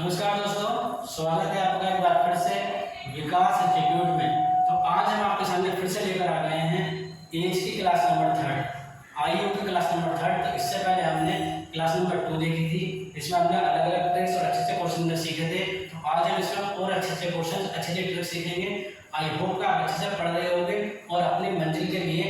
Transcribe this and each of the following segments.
नमस्कार दोस्तों, स्वागत है आपका एक बार फिर से विकास इंस्टीट्यूट में। तो आज हम आपके सामने फिर से लेकर आ गए हैं एज की क्लास नंबर 3 आयु की क्लास नंबर 3। तो इससे पहले हमने क्लास नंबर 2 देखी थी, इसमें हमने अलग अलग ट्रिक्स और अच्छे क्वेश्चन सीखे थे। तो आज हम इसमें और अच्छे क्वेश्चन अच्छे ट्रिक्स सीखेंगे। आई होप कि आप अच्छे से पढ़ रहे होंगे और अपनी मंजिल के लिए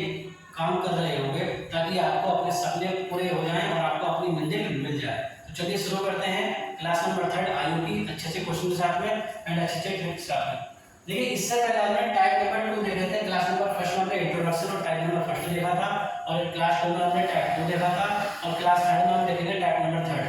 काम कर रहे होंगे, ताकि आपको अपने सपने पूरे हो जाएं और आपको अपनी मंजिल मिल जाए। तो चलिए शुरू करते हैं क्लास नंबर 3 आयु की अच्छे क्वेश्चन के साथ में एंड अच्छे ट्रिक्स के साथ में। देखिए, इससे पहले हमने टाइप नंबर 2 देखे थे। क्लास नंबर फर्स्ट में हमने इंट्रोडक्शन और टाइप नंबर फर्स्ट देखा था, और क्लास 2 में हमने टाइप 2 देखा था, और क्लास 3 में हम देखेंगे टाइप नंबर 3।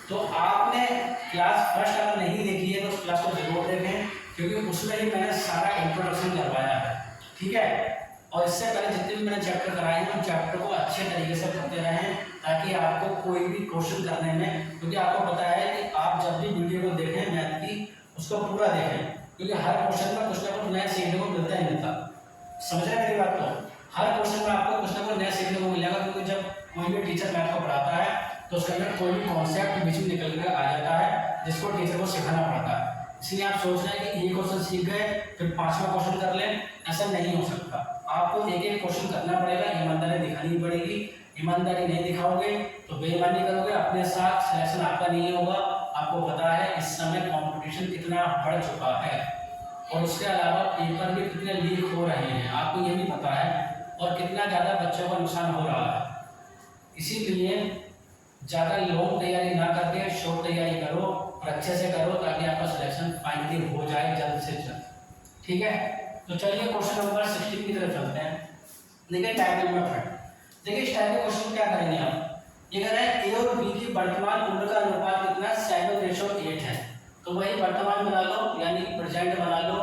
तो आपने क्लास फर्स्ट अगर नहीं देखी है तो उस क्लास को जरूर देखें, क्योंकि उसमें ही मैंने सारा इंट्रोडक्शन करवाया है, ठीक है। और इससे पहले जितने भी मैंने चैप्टर कराए हैं उन चैप्टर को अच्छे तरीके से पढ़ते रहें, ताकि आपको कोई भी क्वेश्चन करने में, क्योंकि आपको पता है कि आप जब भी वीडियो को देखें मैथ की, उसको पूरा देखें, क्योंकि हर क्वेश्चन में कुछ ना कुछ नया सीखने को मिलता ही मिलता। समझ रहे हैं मेरी बात को? हर क्वेश्चन में आपको कुछ ना कुछ नया सीखने को मिलेगा, क्योंकि जब कोई भी टीचर मैथ को पढ़ाता है तो उसके अंदर कोई भी कॉन्सेप्ट बीच में निकल कर आ जाता है, जिसको टीचर को सिखाना पड़ता है। इसलिए आप सोच रहे हैं कि ये क्वेश्चन सीख गए फिर 5वां क्वेश्चन कर लें, ऐसा नहीं हो सकता। आपको एक एक क्वेश्चन करना पड़ेगा, ईमानदारी दिखानी पड़ेगी। ईमानदारी नहीं दिखाओगे तो बेईमानी करोगे, अपने साथ सिलेक्शन आपका नहीं होगा। आपको पता है इस समय कंपटीशन कितना बढ़ चुका है, और उसके अलावा पेपर भी कितने लीक हो रहे हैं, आपको ये भी पता है, और कितना ज़्यादा बच्चों का नुकसान हो रहा है। इसीलिए ज़्यादा लॉन्ग तैयारी ना करके शॉर्ट तैयारी करो और अच्छे से करो, ताकि आपका सिलेक्शन फाइनली हो जाए जल्द से जल्द, ठीक है। तो चलिए क्वेश्चन नंबर 16 की तरफ चलते हैं। देखिए टाइप नंबर 3। देखिए इस टाइप के क्वेश्चन क्या करेंगे आप, ये कह रहे हैं ए और बी की वर्तमान उम्र का अनुपात कितना 7:8 है। तो वही वर्तमान बना लो, यानी कि प्रेजेंट बना लो।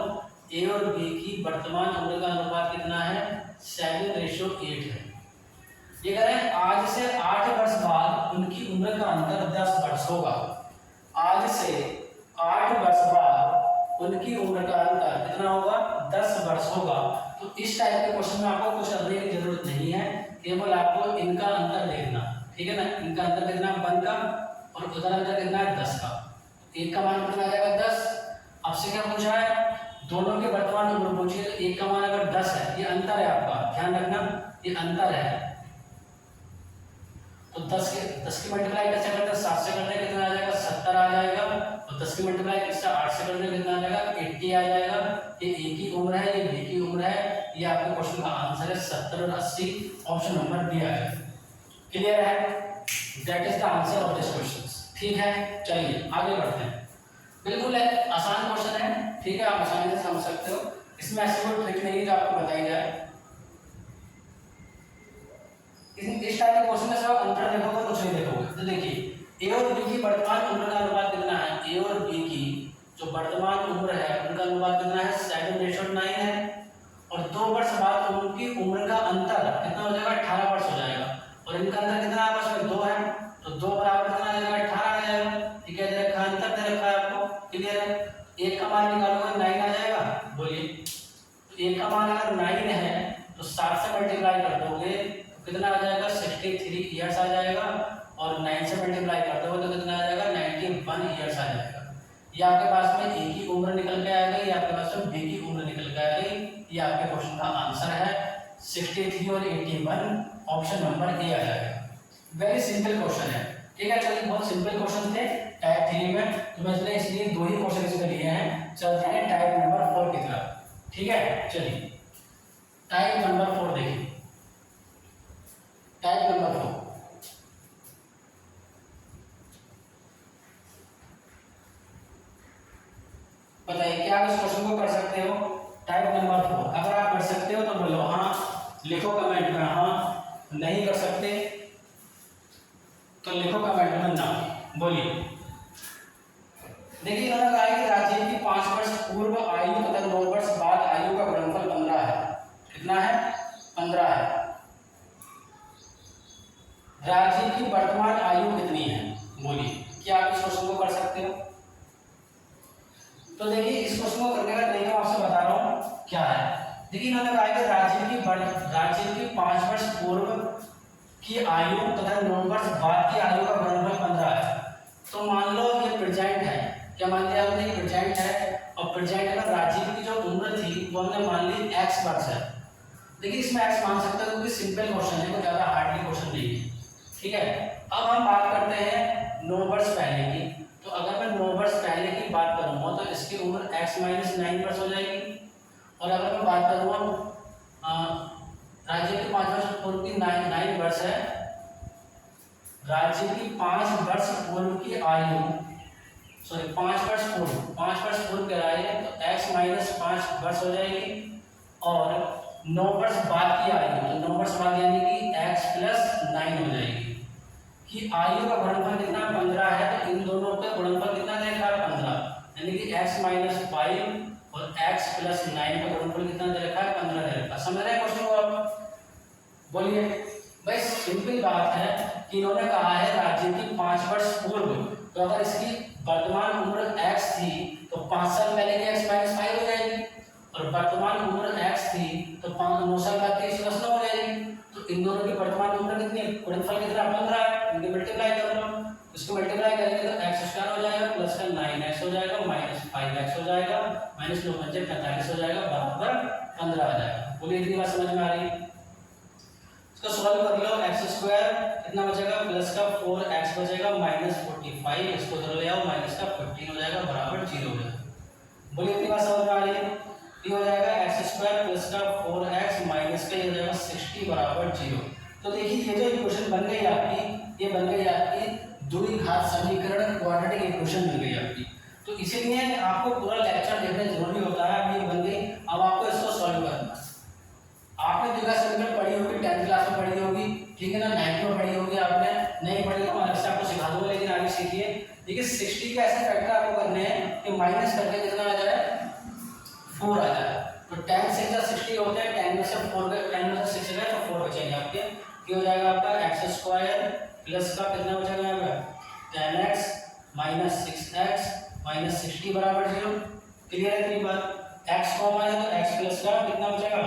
ए और बी की वर्तमान उम्र का अनुपात कितना है 7:8 है। ये कह रहे हैं आज से 8 वर्ष बाद उनकी उम्र का अंतर 10 वर्ष होगा। आज से 8 वर्ष बाद उनकी उम्र का अंतर कितना होगा 10 वर्ष होगा। तो इस टाइप के क्वेश्चन में आपको कुछ करने की जरूरत नहीं है, केवल आपको इनका अंतर देखना, ठीक है ना। इनका अंतर कितना 1 का, और उधर अंतर कितना है 10 का। एक का मान कितना आ जाएगा 10। आपसे क्या पूछा है, दोनों के वर्तमान उम्र पूछी है, तो एक का मान अगर 10 है, ये अंतर है आपका, ध्यान रखना ये अंतर है। तो 10 की मल्टीप्लाई कैसे करते हैं, 7 से करने कितना आ जाएगा 70 आ जाएगा, और 10 की मल्टीप्लाई किससे 8 से करने कितना आ जाएगा 80 आ जाएगा। ये ए की उम्र है, ये बी की उम्र है, ये आपके क्वेश्चन का आंसर है 70 और 80, ऑप्शन नंबर बी आ जाएगा। क्लियर है? That is the answer of this question, ठीक है। चलिए आगे बढ़ते हैं। बिल्कुल आसान क्वेश्चन है, ठीक है, आप आसानी से समझ सकते हो। इसमें ऐसी कोई ट्रिक नहीं है जो आपको बताई जाए। इस टाइप के क्वेश्चन में सब अंतर देखोगे कुछ नहीं देखोगे। तो देखिए ए और बी की वर्तमान उम्र का अनुपात कितना है, ए और बी की जो वर्तमान उम्र है उनका अनुपात कितना है 7:9 है, और 2 वर्ष बाद उनकी उम्र का अंतर कितना हो जाएगा 18 वर्ष हो जाएगा, और इनका अंतर कितना आपस में 2 है, तो 2 बराबर कितना आ जाएगा 18 आ जाएगा, ठीक है। देखा अंतर दे रखा है आपको, क्लियर है। एक का मान निकालोगे 9 आ जाएगा, बोलिए। तो एक का मान अगर 9 है तो 7 से मल्टीप्लाई कर दोगे कितना आ जाएगा 63 ईयर्स आ जाएगा, और 9 से मल्टीप्लाई करते हो तो कितना आ जाएगा 91 ईयर्स आ जाएगा। ये आपके पास में ए की उम्र निकल के आ गई, आपके पास में बी की उम्र निकल के आ गई। ये आपके क्वेश्चन का आंसर है 63 और 81, ऑप्शन नंबर ए आ जाएगा। वेरी सिंपल क्वेश्चन है, ठीक है। चलिए बहुत सिंपल क्वेश्चन थे टाइप 3 में, तो मैंने इसलिए 2 ही क्वेश्चन इसमें लिए हैं। चलते हैं टाइप नंबर 4 की तरफ, ठीक है। चलिए टाइप नंबर 4 देखिए। टाइप नंबर 4, बताइए क्या आप इस क्वेश्चन को कर सकते हो। टाइप नंबर 4 अगर आप कर सकते हो तो बोलो हाँ, लिखो कमेंट में हाँ, नहीं कर सकते तो लिखो कमेंट में ना, बोलिए। देखिए इन्होंने कहा है कि राजीव की 5 वर्ष पूर्व आयु तथा 9 वर्ष बाद आयु का गुणनफल 15 है। कितना है 15 है। राजीव की वर्तमान आयु कितनी है, बोलिए। क्या आप इस क्वेश्चन को कर सकते हो? तो देखिए इस क्वेश्चन को करने का तरीका आपसे बता रहा हूँ क्या है। देखिए इन्होंने कहा कि राजीव की 5 वर्ष पूर्व की आयु तथा 9 वर्ष बाद की आयु का गुणनफल 15 है। तो मान लो ये प्रेजेंट है, क्या मान लिया हमने, प्रेजेंट है, और प्रेजेंट में राजीव की जो उम्र थी वो हमने मान ली x वर्ष है। देखिए इसमें x मान सकते हैं क्योंकि सिंपल क्वेश्चन है, कोई ज़्यादा हार्डली क्वेश्चन नहीं है, ठीक है। अब हम बात करते हैं 9 वर्ष पहले की। तो अगर मैं 9 वर्ष पहले की बात करूँगा तो इसकी उम्र x माइनस 9 वर्ष हो जाएगी। और अगर मैं बात करूँगा राज्य की 5 वर्ष पूर्व की 9 वर्ष है, राज्य की 5 वर्ष पूर्व की आयु, सॉरी 5 वर्ष पूर्व कराए तो x माइनस 5 वर्ष हो जाएगी। और 9 वर्ष बाद की आयु, तो 9 वर्ष बाद यानी कि x प्लस 9 हो जाएगी। कि आयु का गुणनफल कितना 15 है, तो इन दोनों का गुणनफल कितना दे रखा है 15, यानी कि x माइनस 5 और x प्लस 9 का गुणनफल कितना दे रखा है 15 दे रखा है। समझ रहे हैं क्वेश्चन को आप? बोलिए भाई, सिंपल बात है कि इन्होंने कहा है राज्य की 5 वर्ष पूर्व, तो अगर इसकी वर्तमान उम्र x थी तो 5 साल पहले की x माइनस 5 हो जाएगी, और वर्तमान उम्र x थी तो 9 साल बाद की x प्लस 9 हो जाएगी। तो इन दोनों की वर्तमान उम्र कितनी है, गुणनफल कितना 15 है, इनके मल्टीप्लाई कर लो, इसको मल्टीप्लाई करेंगे तो x स्क्वायर हो जाएगा प्लस का 9x हो जाएगा माइनस 5x हो जाएगा माइनस 9 × 5 45 हो जाएगा बराबर 15 आ जाएगा। बोलिए इतनी बात समझ में आ रही है? इसको सॉल्व कर लो, x स्क्वायर कितना बचेगा प्लस का 4x बचेगा माइनस 45, इसको उधर ले आओ माइनस का 15 हो जाएगा बराबर 0 हो जाएगा। बोलिए इतनी बात समझ में आ रही है? ये हो जाएगा x स्क्वायर प्लस का 4x माइनस का ये हो जाएगा 60 बराबर 0। तो देखिए ये जो इक्वेशन बन गई आपकी, ये बन गई आपकी द्विघात समीकरण, क्वाड्रेटिक इक्वेशन बन गई आपकी। तो इसीलिए आपको पूरा लेक्चर देखना जरूरी होता है। अब ये बन गई, अब आपको इसको सॉल्व करना है। आपने द्विघात समीकरण पढ़ी होगी, 10th क्लास में पढ़ी होगी, ठीक है ना, 9th में पढ़ी होगी, आपने नहीं पढ़ी तो अलग से आपको सिखा दूंगा, लेकिन आगे सीखिए। देखिए 60 के ऐसे फैक्टर आपको करने हैं कि माइनस करके कितना आ जाए 4 आ जाए। तो 10 से 60 होते हैं, 10 में से 4 गए, 10 में से 6 गए तो 4 बचेंगे आपके। ये हो जाएगा आपका x स्क्वायर प्लस का कितना बचेगा यहाँ पे 10x माइनस 6x माइनस 60 बराबर 0। क्लियर है इतनी बात? x कॉमन है तो x प्लस का कितना बचेगा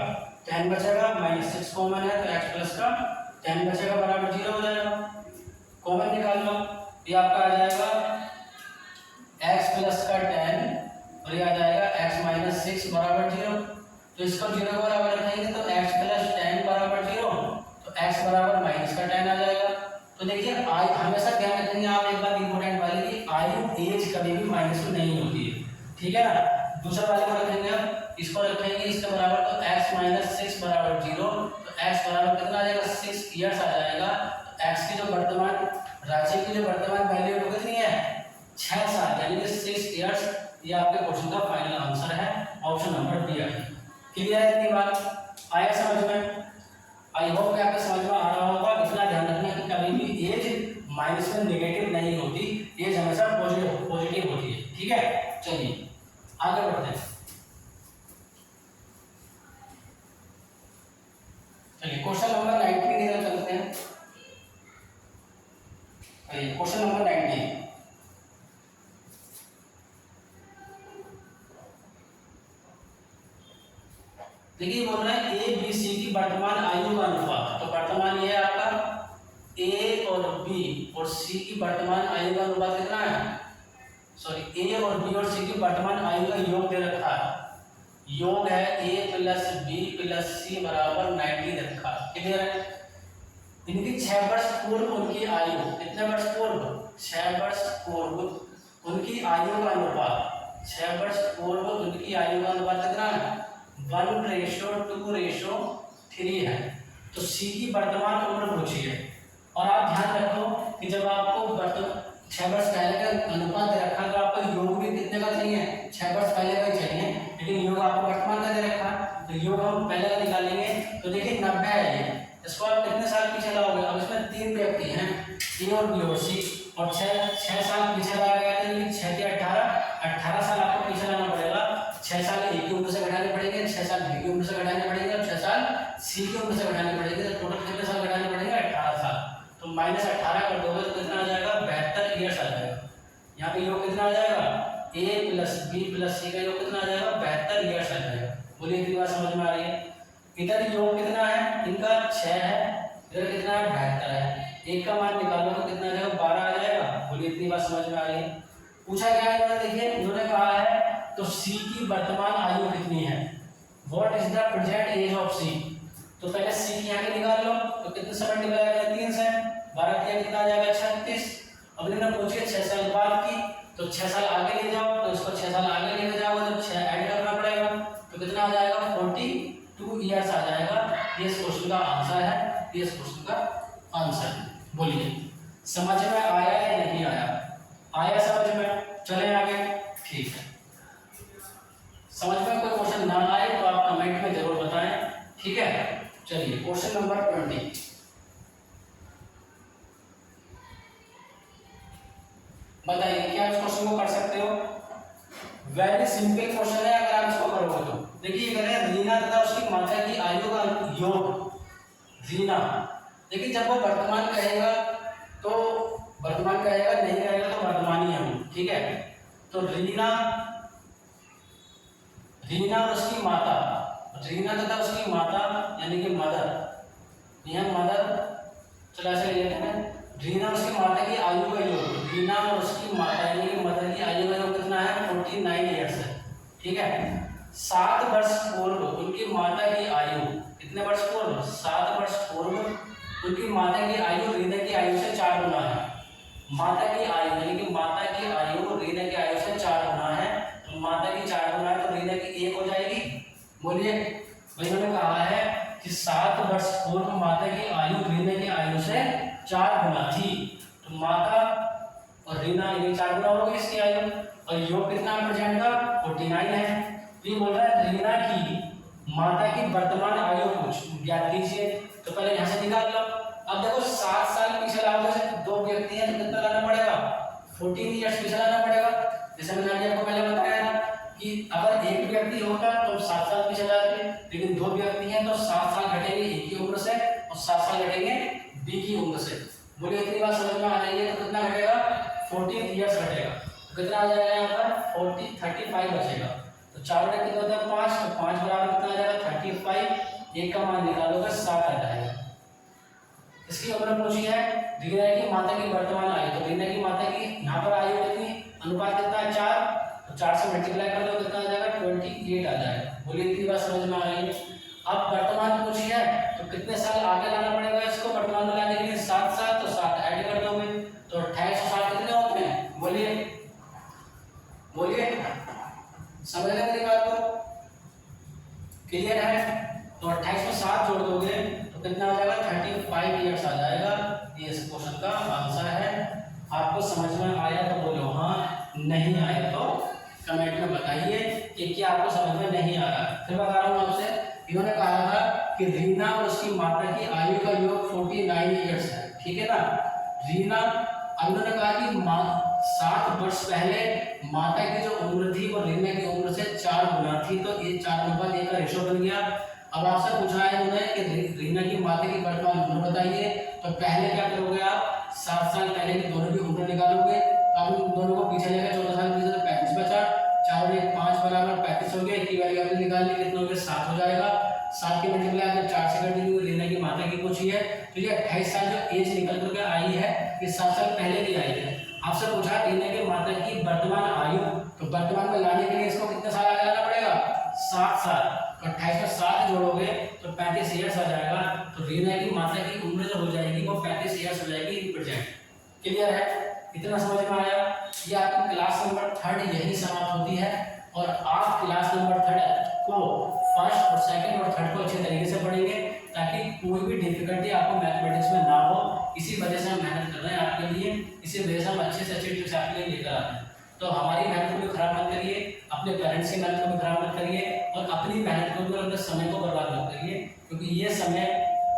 10 बचेगा, माइनस 6 कॉमन है तो x प्लस का 10 बचेगा बराबर 0 हो जाएगा। कॉमन निकाल लो, ये आपका आ जाएगा x प्लस का 10 और ये आ जाएगा x माइनस 6 बराबर 0। तो इसको 0 के बराबर रखेंगे तो x प्लस 10 बराबर 0, तो x बराबर माइनस का 10 आ जाएगा। तो देखिए हमेशा ध्यान रखेंगे आप एक बात इंपॉर्टेंट वाली कि आयु एज कभी भी माइनस में नहीं होती है, ठीक है ना। दूसरा वाले को रखेंगे आप, इसको रखेंगे इसके बराबर तो x माइनस 6 बराबर 0, तो x बराबर कितना आ जाएगा 6 ईयर्स आ जाएगा। तो x की जो वर्तमान राशि की जो वर्तमान वैल्यू वो कितनी है 6 साल, यानी कि 6 ईयर्स। ये आपके क्वेश्चन का फाइनल आंसर है, ऑप्शन नंबर बी है। क्लियर है इतनी बात? आया समझ में? आई होप कि आपको समझ में आ रहा होगा। इतना ध्यान रखना कि कभी भी एज माइनस में नेगेटिव नहीं होती, एज हमेशा पॉजिटिव होती है, ठीक है। चलिए आगे बढ़ते हैं। चलिए क्वेश्चन नंबर 19 की तरफ चलते हैं। क्वेश्चन नंबर 19, देखिए बोल रहे हैं ए बी सी की वर्तमान आयु का अनुपात। तो वर्तमान ये है आपका ए और बी और सी की वर्तमान आयु का अनुपात कितना है, सॉरी ए और बी और सी की वर्तमान आयु का योग दे रखा है। योग है ए प्लस बी प्लस सी बराबर 90 दे रखा है। क्लियर है? इनकी 6 वर्ष पूर्व उनकी आयु, कितने वर्ष पूर्व 6 वर्ष पूर्व उनकी आयु का अनुपात, 6 वर्ष पूर्व उनकी आयु का अनुपात कितना है 1:2:3 है। तो सी की वर्तमान उम्र पूछी है। और आप ध्यान रखो कि जब आपको 6 वर्ष पहले का अनुपात दे रखा है तो आपको योग भी कितने का चाहिए 6 वर्ष पहले का ही चाहिए, लेकिन योग आपको वर्तमान का दे रखा है। तो योग हम पहले का निकालेंगे। तो देखिए 90 है ये, इसको आप कितने साल पीछे लाओगे। अब इसमें 3 व्यक्ति हैं ए और बी और सी, और 6 साल पीछे लाया गया था, यानी 6 के 18 साल आपको पीछे लाना पड़ेगा। 6 साल ए की उम्र से घटाने पड़ेंगे, 6 साल बी की उम्र से घटाने पड़ेंगे और 6 साल सी की उम्र से घटाने पड़ेंगे। तो टोटल कितने साल घटाने पड़ेंगे 18 साल। तो -18 कर दोगे तो कितना आ जाएगा 72 ईयर्स आ जाएगा। यहाँ पे योग कितना आ जाएगा ए प्लस बी प्लस सी का योग कितना आ जाएगा 72 ईयर्स आ जाएगा। बोलिए इतनी बात समझ में आ रही है? इधर योग कितना है इनका 6 है, इधर कितना है 72 है। एक का मान निकालो तो कितना आ जाएगा 12 आ जाएगा। बोलिए इतनी बात समझ में आ रही है? पूछा क्या है इन्होंने, देखिए इन्होंने कहा है तो सी की वर्तमान आयु कितनी है, what is the present age of C. तो पहले सी की आगे निकाल लो, तो कितने से मल्टीप्लाई करें, 3 से, 12 की कितना आ जाएगा 36। अब इन्होंने पूछे 6 साल बाद की, तो 6 साल आगे ले जाओ, तो इसको 6 साल आगे लेके जाओगे तो 6 ऐड करना पड़ेगा, तो कितना आ जाएगा 42 ईयर्स आ जाएगा। ये इस क्वेश्चन का आंसर है, ये इस क्वेश्चन का आंसर है। बोलिए समझ में आया या नहीं आया, आया समझ में, चले आगे, ठीक है। समझ में कोई क्वेश्चन ना आए तो आप कमेंट में जरूर बताएं, ठीक है। चलिए क्वेश्चन नंबर 20, बताइए क्या इस क्वेश्चन को कर सकते हो। वेरी सिंपल क्वेश्चन है, अगर आप इसको करोगे तो। देखिए करें रीना तथा उसकी माता की आयु का योग, रीना, देखिए जब वो वर्तमान कहेगा तो वर्तमान कहेगा, नहीं कहेगा तो वर्तमानी है, ठीक है। तो रीना, रीना और उसकी माता, रीना तथा उसकी माता यानी कि मदर, यह मदर, चला से लेते हैं, रीना और उसकी माता की आयु का योग, रीना और उसकी माता यानी कि मदर की आयु का योग कितना है, 49 ईयर्स है, ठीक है। 7 वर्ष पूर्व उनकी माता की आयु, कितने वर्ष पूर्व, 7 वर्ष पूर्व उनकी माता की आयु रीना की आयु से 4 गुना है। माता की आयु यानी कि माता की आयु रीना की आयु से 4 गुना है, तो माता की 4 गुना है तो रीना की 1 हो जाएगी। बोलिए भाई, उन्होंने कहा है कि 7 वर्ष पूर्व माता की आयु रीना की आयु से 4 गुना थी, तो माता और रीना ये 4 गुना हो गई इसकी आयु, और योग कितना प्रेजेंट का 49 है। ये बोल रहा है रीना की माता की वर्तमान आयु कुछ ज्ञात कीजिए, तो पहले यहाँ से निकाल लो। अब देखो 7 साल पीछे लाओगे, दो व्यक्ति हैं तो कितना लाना पड़ेगा, 14 ईयर्स पीछे लाना पड़ेगा। जैसे मैंने आपको पहले बताया था कि अगर एक व्यक्ति होगा तो 7 साल पीछे लाएंगे, लेकिन 2 व्यक्ति हैं तो 7 साल घटेंगे ए की उम्र से और 7 साल घटेंगे बी की उम्र से। बोलिए इतनी बात समझ में आ रही है, तो कितना घटेगा 14 ईयर्स घटेगा, तो कितना आ जाएगा यहाँ पर 35 बचेगा। तो 4 बटे कितना होता है 5, तो 5 बराबर कितना आ जाएगा 35, एक का मान निकालोगे 7 आ जाएगा। इसकी उम्र पूछी है रीना की माता की वर्तमान आयु, तो रीना की माता की यहाँ पर आयु कितनी, अनुपात कितना है 4, तो 4 से मल्टीप्लाई कर दो कितना आ जाएगा 28 आ जाएगा। बोलिए इतनी बात समझ में आ रही है। अब वर्तमान पूछी है तो कितने साल आगे लाना पड़ेगा इसको, वर्तमान में लाने के लिए 7 साल, तो 7 ऐड कर दोगे तो 28 और 7 कितने होते हैं, बोलिए बोलिए, समझ रहे मेरी बात को, क्लियर है। तो 28 में 7 जोड़ दोगे तो कितना आ जाएगा 35 ईयर्स आ जाएगा। ये इस क्वेश्चन का आंसर है। आपको समझ में आया तो बोलो हाँ, नहीं आया तो कमेंट में बताइए कि क्या आपको समझ में नहीं आ रहा। फिर बता रहा हूँ आपसे, इन्होंने कहा था कि रीना और उसकी माता की आयु का योग 49 ईयर्स है, ठीक है ना। रीना, अब उन्होंने कहा कि 7 वर्ष पहले माता की जो उम्र थी वो रीना की उम्र से 4 गुना थी, तो ये 4:1 का रेशो बन गया। अब आपसे पूछा है उन्होंने कि रीना की माता की वर्तमान उम्र बताइए, तो पहले क्या करोगे आप 7 साल पहले की दोनों की उम्र निकालोगे। अब उन दोनों को पीछे लेकर 14 साल पीछे तो 35 बचा, 4 और 1 5 बराबर 35 हो गया। एक की वैल्यू आपने निकाल ली, कितना हो गया 7 हो जाएगा। 7 की मल्टीप्लाई आपने 4 से कर दी, रीना की माता की पूछी है, तो ये 28 साल जो एज निकल करके आई है ये 7 साल पहले की आई है। आपसे पूछा रीना की माता की वर्तमान आयु, तो वर्तमान में लाने के लिए इसको कितने साल आगे लाना पड़ेगा 7 साल, तो 28 में 7 जोड़ोगे तो 35 ईयर्स आ जाएगा। तो रीना की माता की उम्र जो हो जाएगी वो 35 ईयर्स हो जाएगी इन प्रेजेंट। क्लियर है, इतना समझ में आया। ये आपकी क्लास नंबर 3 यही समाप्त होती है, और आप क्लास नंबर 3 को फर्स्ट और सेकंड और थर्ड को अच्छे तरीके से पढ़ेंगे ताकि कोई भी डिफिकल्टी आपको मैथमेटिक्स में ना हो। इसी वजह से हम मेहनत कर रहे हैं आपके लिए, इसी वजह से हम अच्छे से अच्छे टिप्स आपके लिए लेकर आते हैं। तो हमारी मेहनत को भी खराब मत करिए, अपने पेरेंट्स की मेहनत को भी खराब मत करिए, और अपनी मेहनत को भी और अपने समय को बर्बाद मत करिए, क्योंकि ये समय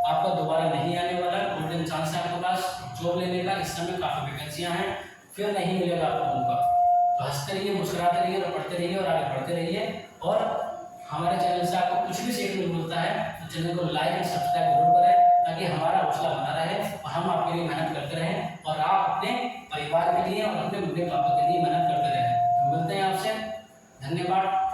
आपका दोबारा नहीं आने वाला। गोल्डन चांस है आपके पास जॉब लेने का, इस समय काफ़ी वैकेंसियाँ हैं, फिर नहीं मिलेगा आपको मौका। तो हंसते रहिए, मुस्कुराते रहिए और पढ़ते रहिए और आगे बढ़ते रहिए। और हमारे चैनल से आपको कुछ भी सीखने को मिलता है तो चैनल को लाइक और सब्सक्राइब जरूर करें, ताकि हमारा हौसला बना रहे और हम आपके लिए मेहनत करते रहें, और आप अपने परिवार के लिए और अपने मम्मी पापा के लिए मेहनत करते रहें। तो मिलते हैं आपसे, धन्यवाद।